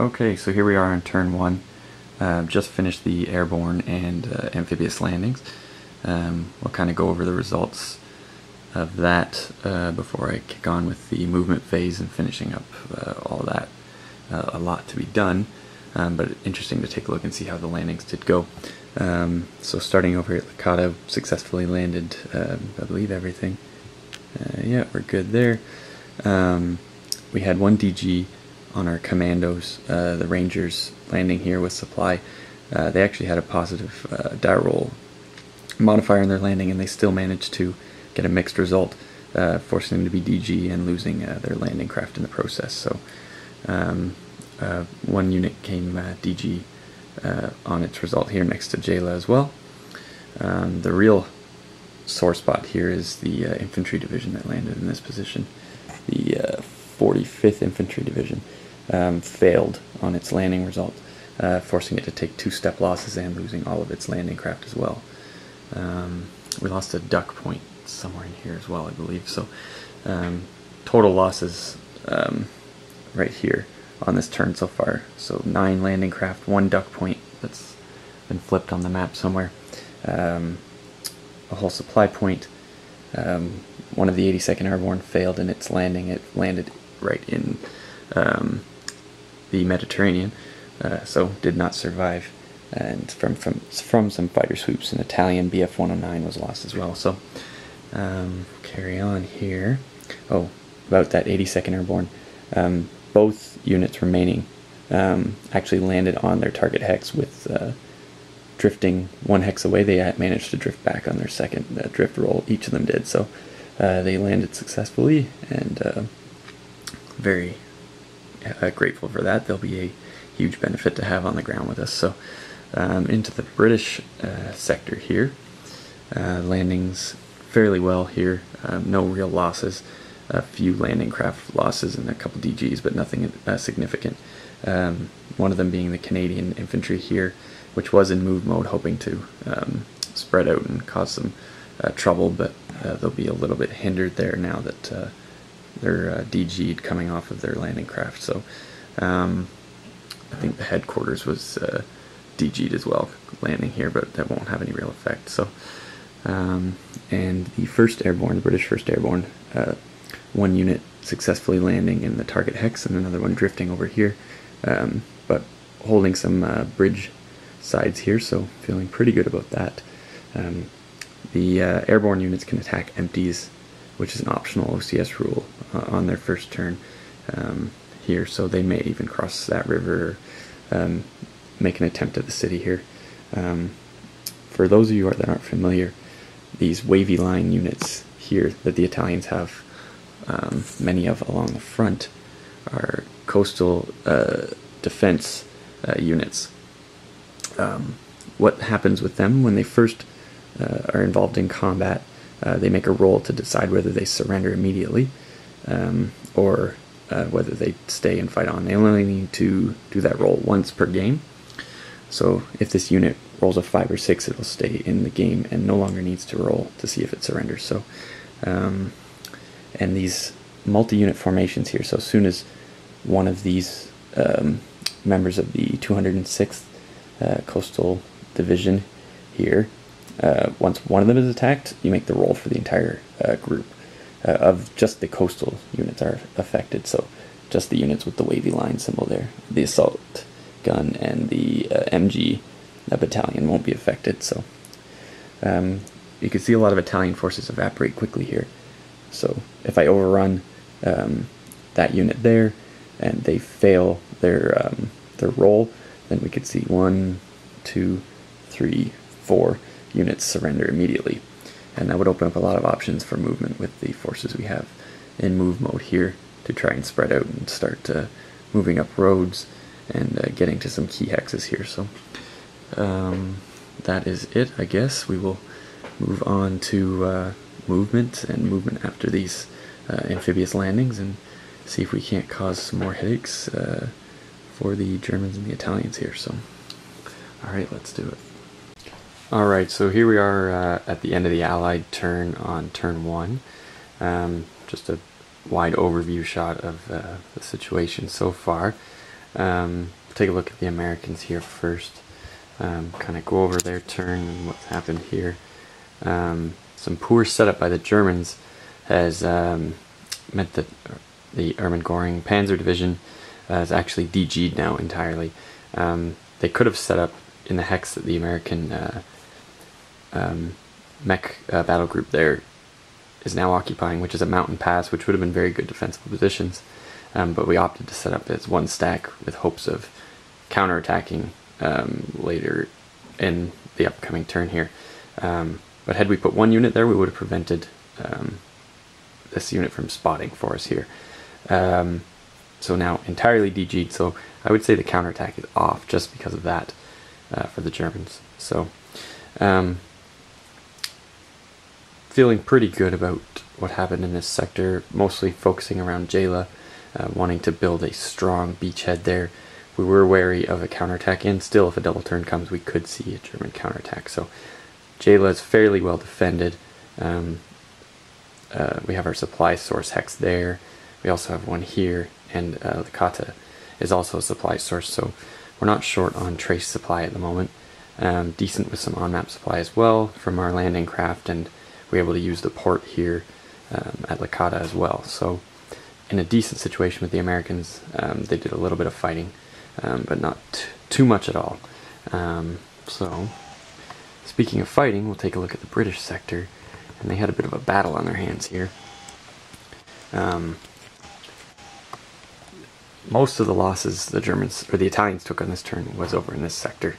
Okay, so here we are on turn one. Just finished the airborne and amphibious landings. We'll kind of go over the results of that before I kick on with the movement phase and finishing up all that. A lot to be done, but interesting to take a look and see how the landings did go. So starting over here at Licata, successfully landed, I believe, everything. Yeah, we're good there. We had one DG on our commandos, the Rangers landing here with supply. They actually had a positive die roll modifier in their landing, and they still managed to get a mixed result, forcing them to be DG and losing their landing craft in the process. So one unit came DG on its result here next to Jayla as well. The real sore spot here is the infantry division that landed in this position. The 45th Infantry Division failed on its landing result, forcing it to take 2 step losses and losing all of its landing craft as well. We lost a duck point somewhere in here as well, I believe. So total losses right here on this turn so far. So 9 landing craft, 1 duck point that's been flipped on the map somewhere, a whole supply point. One of the 82nd Airborne failed in its landing. It landed right in the Mediterranean, so did not survive. And from some fighter swoops, an Italian BF-109 was lost as well. So carry on here. Oh, about that 82nd Airborne. Both units remaining actually landed on their target hex with drifting 1 hex away. They managed to drift back on their second drift roll. Each of them did. So they landed successfully, and very grateful for that. They'll be a huge benefit to have on the ground with us. So into the British sector here. Landings fairly well here. No real losses. A few landing craft losses and a couple DGs, but nothing significant. One of them being the Canadian infantry here, which was in move mode, hoping to spread out and cause some trouble, but they'll be a little bit hindered there now that they're DG'd coming off of their landing craft. So I think the headquarters was DG'd as well, landing here, but that won't have any real effect. So and the 1st Airborne, the British 1st Airborne, 1 unit successfully landing in the target hex and another one drifting over here, but holding some bridge sides here, so feeling pretty good about that. The airborne units can attack empties, which is an optional OCS rule on their first turn here, so they may even cross that river, make an attempt at the city here. For those of you that aren't familiar, these wavy line units here that the Italians have many of along the front are coastal defense units. What happens with them when they first are involved in combat? They make a roll to decide whether they surrender immediately or whether they stay and fight on. They only need to do that roll once per game. So if this unit rolls a 5 or 6, it'll stay in the game and no longer needs to roll to see if it surrenders. So and these multi-unit formations here, so as soon as one of these members of the 206th Coastal Division here, once one of them is attacked, you make the roll for the entire group. Of just the coastal units are affected, so just the units with the wavy line symbol there. The assault gun and the MG battalion won't be affected. So you can see a lot of Italian forces evaporate quickly here. So if I overrun that unit there and they fail their roll, then we could see 1, 2, 3, 4 units surrender immediately. And that would open up a lot of options for movement with the forces we have in move mode here to try and spread out and start moving up roads and getting to some key hexes here. So that is it, I guess. We will move on to movement and movement after these amphibious landings and see if we can't cause some more headaches for the Germans and the Italians here. So alright, let's do it. Alright, so here we are at the end of the Allied turn on turn 1. Just a wide overview shot of the situation so far. Take a look at the Americans here first. Kind of go over their turn and what's happened here. Some poor setup by the Germans has meant that the Ermengoring Panzer Division is actually DG'd now entirely. They could have set up in the hex that the American mech battle group there is now occupying, which is a mountain pass, which would have been very good defensible positions. But we opted to set up as one stack with hopes of counterattacking later in the upcoming turn here. But had we put one unit there, we would have prevented this unit from spotting for us here. So now entirely DG'd, so I would say the counterattack is off just because of that for the Germans. So feeling pretty good about what happened in this sector, mostly focusing around Jela, wanting to build a strong beachhead there. We were wary of a counterattack, and still if a double turn comes we could see a German counterattack. So Jela is fairly well defended. We have our supply source hex there. We also have one here, and Licata is also a supply source, so we're not short on trace supply at the moment. Decent with some on-map supply as well from our landing craft, and we're able to use the port here at Licata as well. So in a decent situation with the Americans. They did a little bit of fighting, but not too much at all. So speaking of fighting, we'll take a look at the British sector, and they had a bit of a battle on their hands here. Most of the losses the Germans or the Italians took on this turn was over in this sector.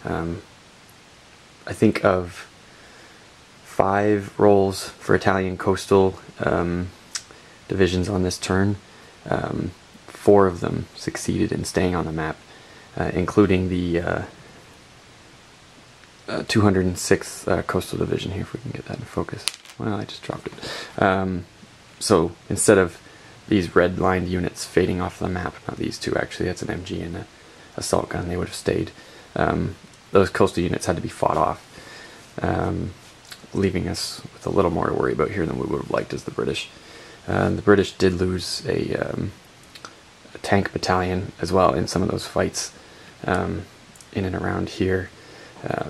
I think of 5 rolls for Italian coastal divisions on this turn. 4 of them succeeded in staying on the map, including the 206th Coastal Division here, if we can get that in focus. Well, I just dropped it. So instead of these red lined units fading off the map, not these two actually, that's an MG and a assault gun, they would have stayed. Those coastal units had to be fought off, leaving us with a little more to worry about here than we would have liked as the British. The British did lose a tank battalion as well in some of those fights in and around here,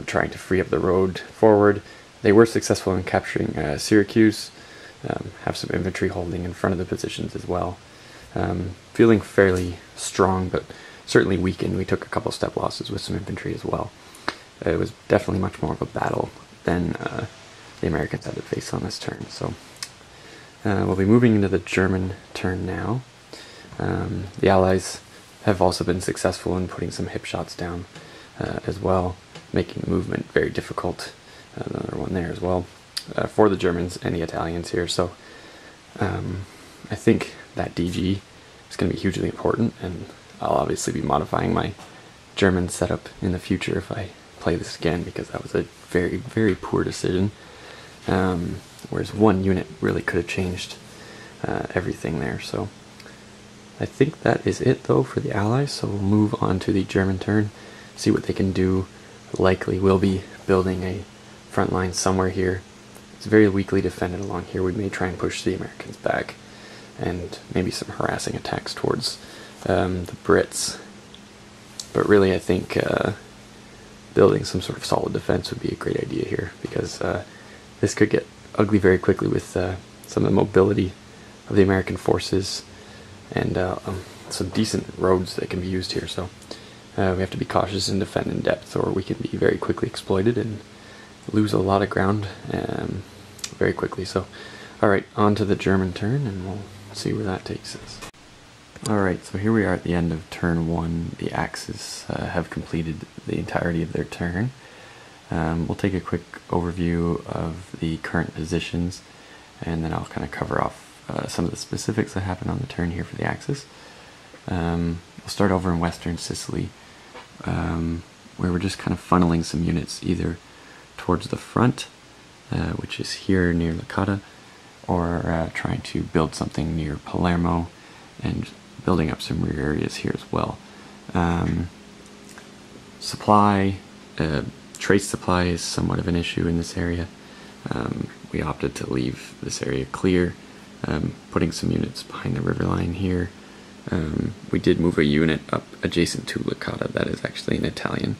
trying to free up the road forward. They were successful in capturing Syracuse, have some infantry holding in front of the positions as well. Feeling fairly strong, but certainly weakened. We took a couple step losses with some infantry as well. It was definitely much more of a battle than the Americans had to face on this turn. So we'll be moving into the German turn now. The Allies have also been successful in putting some hip shots down as well, making movement very difficult. Another one there as well for the Germans and the Italians here. So I think that DG is going to be hugely important, and I'll obviously be modifying my German setup in the future if I play this again, because that was a very, very poor decision. Whereas one unit really could have changed everything there. So I think that is it though for the Allies, so we'll move on to the German turn, see what they can do. Likely we'll be building a front line somewhere here. It's very weakly defended along here. We may try and push the Americans back, and maybe some harassing attacks towards the Brits. But really I think building some sort of solid defense would be a great idea here, because this could get ugly very quickly with some of the mobility of the American forces and some decent roads that can be used here. So we have to be cautious and defend in depth, or we can be very quickly exploited and lose a lot of ground very quickly. So alright, on to the German turn, and we'll see where that takes us. Alright, so here we are at the end of turn 1. The Axis have completed the entirety of their turn. We'll take a quick overview of the current positions, and then I'll kind of cover off some of the specifics that happened on the turn here for the Axis. We'll start over in western Sicily, where we're just kind of funneling some units either towards the front, which is here near Licata, or trying to build something near Palermo and building up some rear areas here as well. Supply, trace supply is somewhat of an issue in this area. We opted to leave this area clear, putting some units behind the river line here, we did move a unit up adjacent to Licata. That is actually an Italian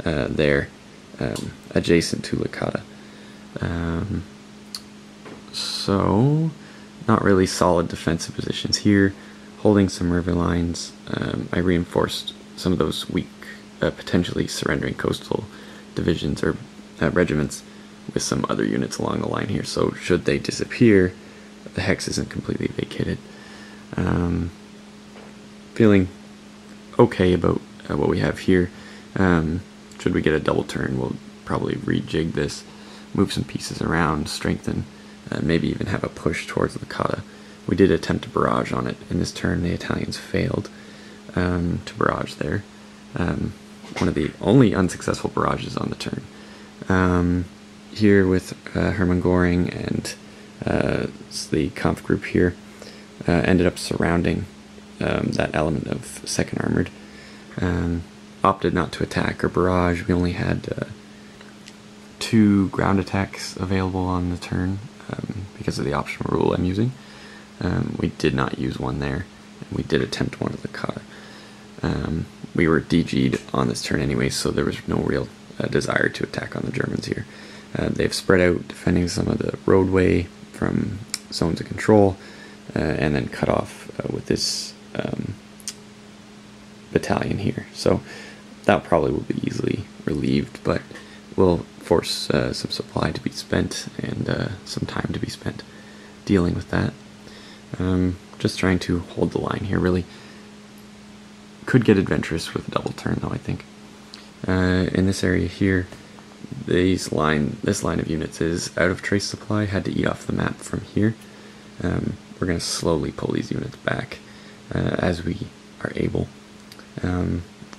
there, adjacent to Licata. So, not really solid defensive positions here. Holding some river lines. I reinforced some of those weak, potentially surrendering coastal divisions or regiments with some other units along the line here. So should they disappear, the hex isn't completely vacated. Feeling okay about what we have here. Should we get a double turn, we'll probably rejig this, move some pieces around, strengthen, maybe even have a push towards Licata. We did attempt a barrage on it in this turn. The Italians failed to barrage there. One of the only unsuccessful barrages on the turn. Here with Hermann Göring and the Kampf group here ended up surrounding that element of 2nd Armored. Opted not to attack or barrage. We only had 2 ground attacks available on the turn because of the optional rule I'm using. We did not use one there, and we did attempt one at Licata. We were DG'd on this turn anyway, so there was no real desire to attack on the Germans here. They've spread out, defending some of the roadway from zones of control, and then cut off with this battalion here. So that probably will be easily relieved, but will force some supply to be spent and some time to be spent dealing with that. Just trying to hold the line here, really. Could get adventurous with a double turn, though, I think. In this area here, this line of units is out of trace supply, had to eat off the map from here. We're going to slowly pull these units back as we are able.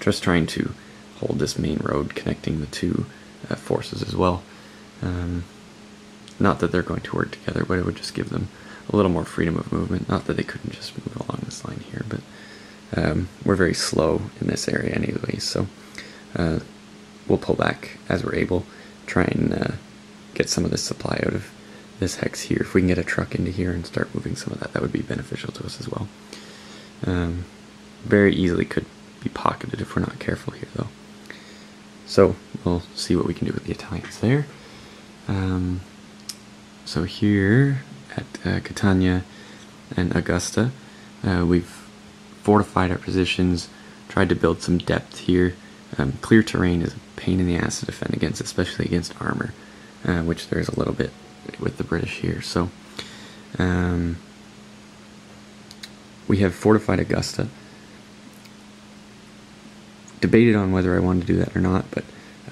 Just trying to hold this main road connecting the 2 forces as well. Not that they're going to work together, but it would just give them a little more freedom of movement. Not that they couldn't just move along this line here, but we're very slow in this area anyway, so we'll pull back as we're able, try and get some of this supply out of this hex here. If we can get a truck into here and start moving some of that, that would be beneficial to us as well. Very easily could be pocketed if we're not careful here, though. So we'll see what we can do with the Italians there. So here at Catania and Augusta, we've fortified our positions, tried to build some depth here. Clear terrain is a pain in the ass to defend against, especially against armor, which there's a little bit with the British here. So we have fortified Augusta. Debated on whether I wanted to do that or not, but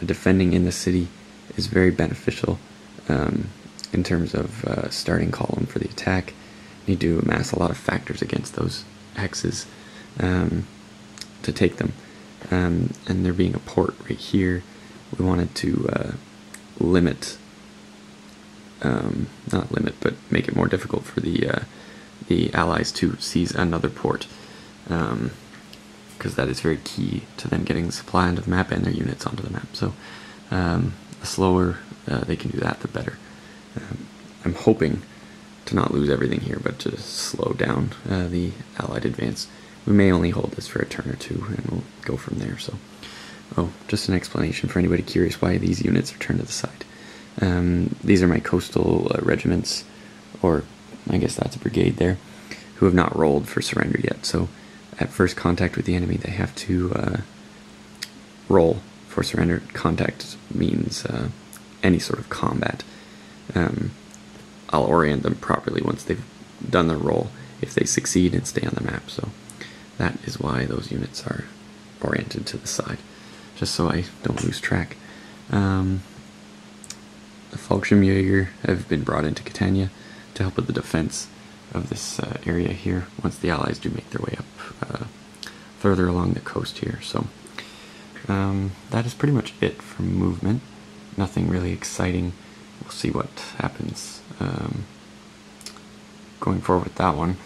defending in the city is very beneficial in terms of starting column for the attack. You need to amass a lot of factors against those hexes to take them. And there being a port right here, we wanted to not limit, but make it more difficult for the Allies to seize another port, because that is very key to them getting the supply onto the map and their units onto the map. So the slower they can do that, the better. I'm hoping to not lose everything here, but to slow down the Allied advance. We may only hold this for a turn or two, and we'll go from there. So, just an explanation for anybody curious why these units are turned to the side. These are my coastal regiments, or I guess that's a brigade there, who have not rolled for surrender yet. So, at first contact with the enemy, they have to roll for surrender. Contact means any sort of combat. I'll orient them properly once they've done their roll, if they succeed and stay on the map. So that is why those units are oriented to the side, just so I don't lose track. The Fallschirmjäger have been brought into Catania to help with the defense of this area here, once the Allies do make their way up further along the coast here. So that is pretty much it for movement. Nothing really exciting. We'll see what happens going forward with that one.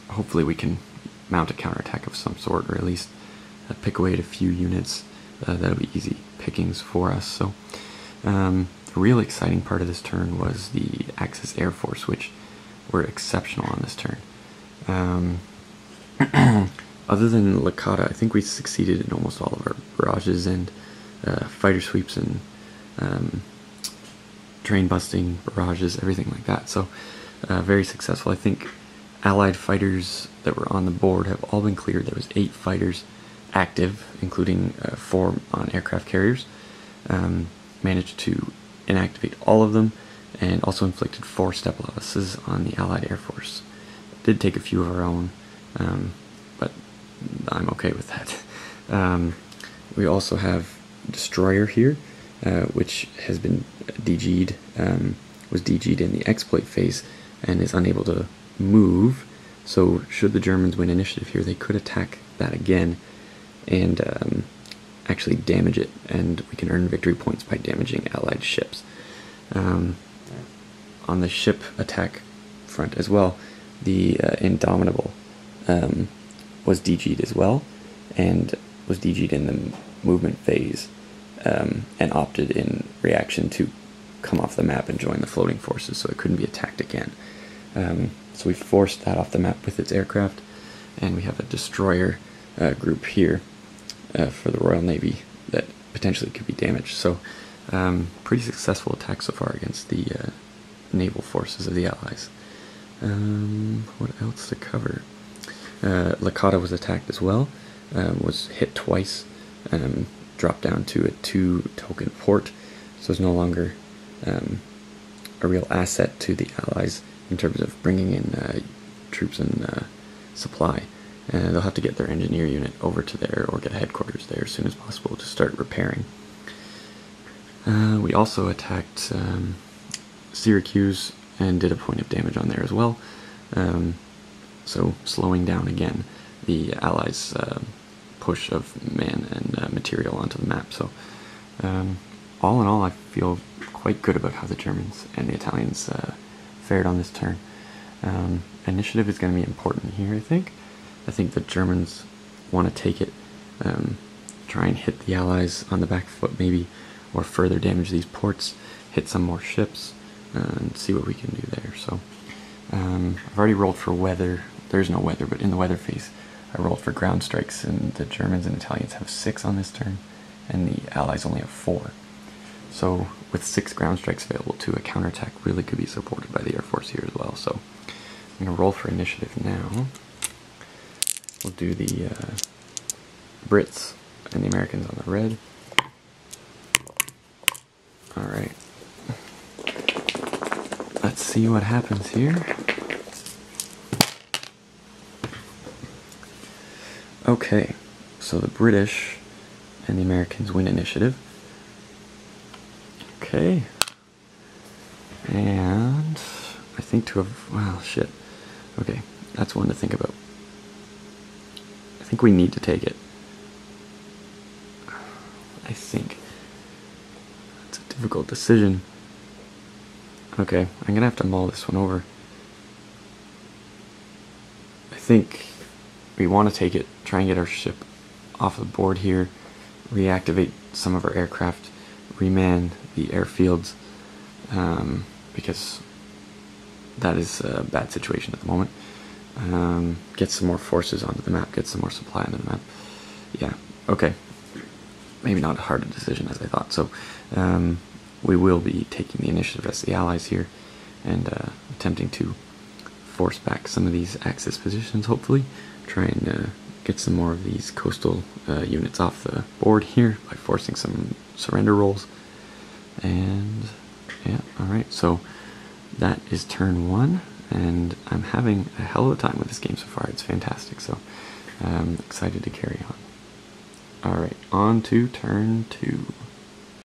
Hopefully we can mount a counterattack of some sort, or at least pick away at a few units. That'll be easy pickings for us. So the real exciting part of this turn was the Axis Air Force, which were exceptional on this turn. Other than Licata, I think we succeeded in almost all of our barrages and fighter sweeps and train busting barrages, everything like that. So very successful. I think Allied fighters that were on the board have all been cleared. There was 8 fighters active, including 4 on aircraft carriers. Managed to inactivate all of them, and also inflicted 4 step losses on the Allied Air Force. Did take a few of our own, but I'm okay with that. We also have Destroyer here, which has been DG'd, was DG'd in the exploit phase and is unable to move. So should the Germans win initiative here, they could attack that again and actually damage it, and we can earn victory points by damaging Allied ships. On the ship attack front as well, the Indomitable was DG'd as well, and was DG'd in the movement phase, and opted in reaction to come off the map and join the floating forces, so it couldn't be attacked again. So we forced that off the map with its aircraft, and we have a destroyer group here for the Royal Navy that potentially could be damaged. So pretty successful attack so far against the naval forces of the Allies. What else to cover? Licata was attacked as well, was hit twice, dropped down to a 2-token port, so it's no longer a real asset to the Allies in terms of bringing in troops and supply. They'll have to get their engineer unit over to there, or get headquarters there as soon as possible to start repairing. We also attacked Syracuse and did a point of damage on there as well, so slowing down again the Allies' push of man and material onto the map. So all in all, I feel quite good about how the Germans and the Italians fared on this turn. Initiative is going to be important here, I think. I think the Germans want to take it, try and hit the Allies on the back foot maybe, or further damage these ports, hit some more ships, and see what we can do there. So I've already rolled for weather. There's no weather, but in the weather phase I rolled for ground strikes, and the Germans and Italians have 6 on this turn, and the Allies only have 4. So with 6 ground strikes available too, a counterattack really could be supported by the Air Force here as well. So I'm going to roll for initiative now. We'll do the Brits and the Americans on the red. Alright. Let's see what happens here. Okay, so the British and the Americans win initiative. Okay. And I think to have, well, shit. Okay, that's one to think about. I think we need to take it. I think. It's a difficult decision. Okay, I'm gonna have to mull this one over. I think we want to take it, try and get our ship off the board here, reactivate some of our aircraft, reman the airfields, because that is a bad situation at the moment. Get some more forces onto the map, get some more supply onto the map. Yeah, okay. Maybe not as hard a decision as I thought. So we will be taking the initiative as the Allies here, and attempting to force back some of these Axis positions, hopefully. Try and get some more of these coastal units off the board here by forcing some surrender rolls. And yeah, alright, so that is turn 1, and I'm having a hell of a time with this game so far. It's fantastic, so I'm excited to carry on. Alright, on to turn 2.